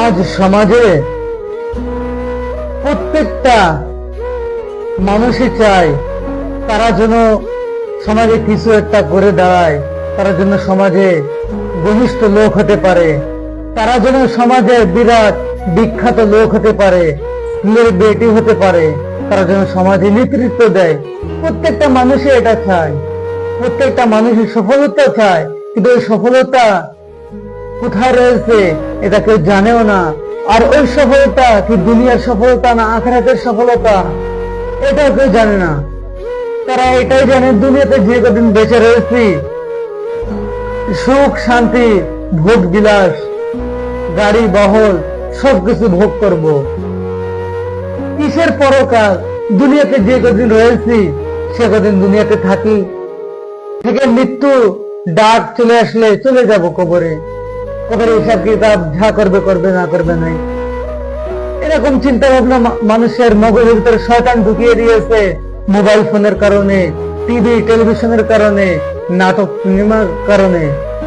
আজ সমাজে প্রত্যেকটা মানুষই চায় তারা যেন সমাজে কিছু একটা করে দাঁড়ায়, তারা যেন সমাজে ঘনিষ্ঠ লোক হতে পারে, তারা যেন সমাজে বিরাট বিখ্যাত লোক হতে পারে, স্কুলের বেটি হতে পারে, তারা যেন সমাজে নেতৃত্ব দেয়। প্রত্যেকটা মানুষই এটা চায়, প্রত্যেকটা মানুষের সফলতা চায়, কিন্তু ওই সফলতা কোথায় রয়েছে এটা কেউ জানেও না। আর ওই সফলতা কি দুনিয়ার সফলতা না আখিরাতের সফলতা এটাও কেউ জানে না। তারা এটাই জানে দুনিয়াতে যে কদিন বেঁচে রয়েছি সুখ শান্তি ভোগ বিলাস গাড়ি বহল সবকিছু ভোগ করব। কিসের পরকাল? দুনিয়াতে যে কদিন রয়েছি সে কদিন দুনিয়াতে থাকি, থেকে মৃত্যু ডাক চলে আসলে চলে যাব কবরে। কবরে হিসাব কিতাব যা করবে করবে, না করবে নাই। এরকম চিন্তা ভাবনা মানুষের মগজের ভিতরে শয়তান ঢুকিয়ে দিয়েছে মোবাইল ফোনের কারণে, টিভি টেলিভিশনের কারণে, নাটক সিনেমার কারণে।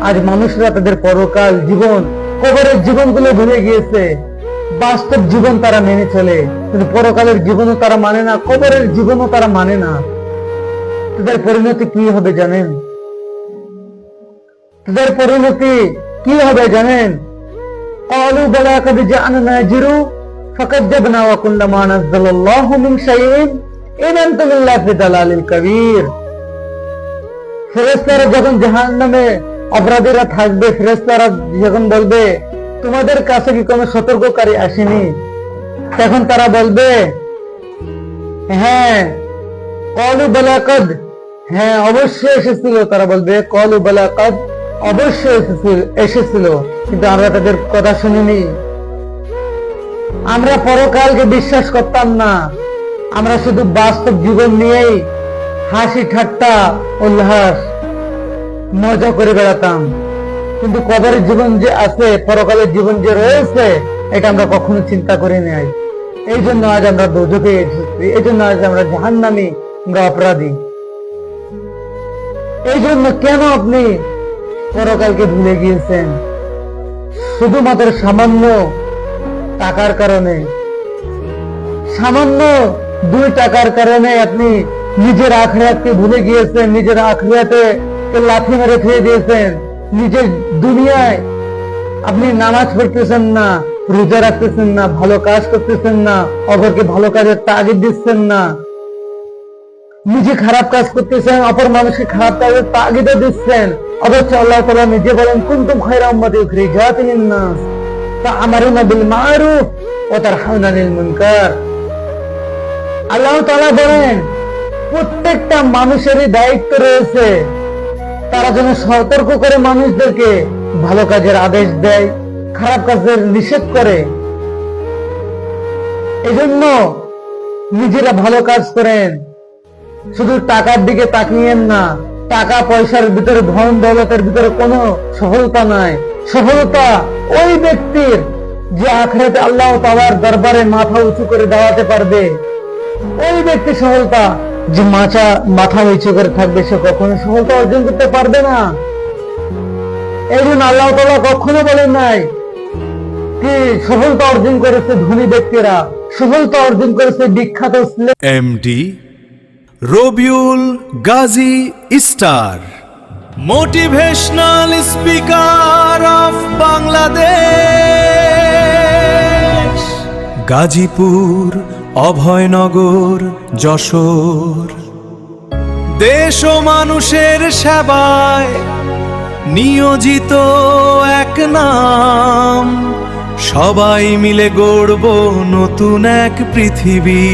আজ মানুষরা তাদের পরকাল জীবন কবরের জীবনগুলো ভুলে গিয়েছে। বাস্তব জীবন তারা মেনে চলে, কিন্তু পরকালের জীবনও তারা মানে না, কবরের জীবনও তারা মানে না। তাদের পরিণতি কি হবে জানেন? তাদের পরিণতি কি হবে জানেন? قالوا بلى قد جاءنا نذير فكذبنا وقلنا ما نزل الله من شيء إن أنتم إلا في ضلال كبير। ফেরেশতারা যখন জাহান্নামে অপরাধীরা থাকবে, ফেরেশতারা যখন বলবে তোমাদের কাছে কি কোনো সতর্ককারী আসেনি, তখন তারা বলবে হ্যাঁ قالوا بلى قد, হ্যাঁ অবশ্যই এসেছিল। তারা বলবে قالوا بلى قد, অবশ্যই এসেছিল, কিন্তু আমরা তাদের কথা শুনিনি। আমরা পরকালকে বিশ্বাস করতাম না, আমরা শুধু বাস্তব জীবন নিয়েই হাসি ঠাট্টা উল্লাস মজা করে বেড়াতাম। কিন্তু কবরের জীবন যে আছে, পরকালের জীবন যে রয়েছে, এটা আমরা কখনো চিন্তা করি নাই। এই জন্য আজ আমরা দোজখে এসেছি, এই জন্য আজ আমরা জাহান্নামী, আমরা অপরাধী। এই জন্য কেন আপনি পরকালকে ভুলে গিয়েছেন? শুধুমাত্র সামান্য টাকার কারণে, সামান্য 2 টাকার কারণে আপনি নিজের আখিরাতকে ভুলে গিয়েছেন, নিজের আখিরাতে লাথি মেরে ফেলে দিয়েছেন। নিজের দুনিয়ায় আপনি নামাজ পড়তেছেন না, রোজা রাখতেছেন না, ভালো কাজ করতেছেন না, অপরকে ভালো কাজের তাগিদ দিচ্ছেন না, নিজে খারাপ কাজ করতেছেন, অপর মানুষকে খারাপ কাজের তাগিদও দিচ্ছেন। অথচ আল্লাহ তাআলা নিজে বলেন কুনতুম খায়রা উম্মাতিন উখরিজাত লিন-নাস তা'মারুনা বিল মা'রুফ ওয়া তানহাউনা আনিল মুনকার। আল্লাহ তাআলা বলেন প্রত্যেকটা মানুষেরই দায়িত্ব রয়েছে তারা যেন সতর্ক করে মানুষদেরকে ভালো কাজের আদেশ দেয়, খারাপ কাজের নিষেধ করে। এজন্য নিজেরা ভালো কাজ করেন, শুধু টাকার দিকে তাকিয়েন না। টাকা পয়সার ভিতরে, ধন দৌলতের ভিতরে কোনো সফলতা নাই। সফলতা ওই ব্যক্তির যে আখিরাতে আল্লাহ তাআলার দরবারে মাথা উঁচু করে দাঁড়াতে পারবে। ওই ব্যক্তি সফলতা, যে মাথা উঁচু করে থাকবে, সে কখনো সফলতা অর্জন করতে পারবে না। এই জন্য আল্লাহ তাআলা কখনো বলেন নাই কি সফলতা অর্জন করেছে ধনী ব্যক্তিরা, সফলতা অর্জন করেছে বিখ্যাত MD Rabiul Gazi star, motivational speaker of Bangladesh, Gazipur, Abhaynagar, Jessore. দেশ ও মানুষের সেবায় নিয়োজিত এক নাম, সবাই মিলে গড়ব নতুন এক পৃথিবী।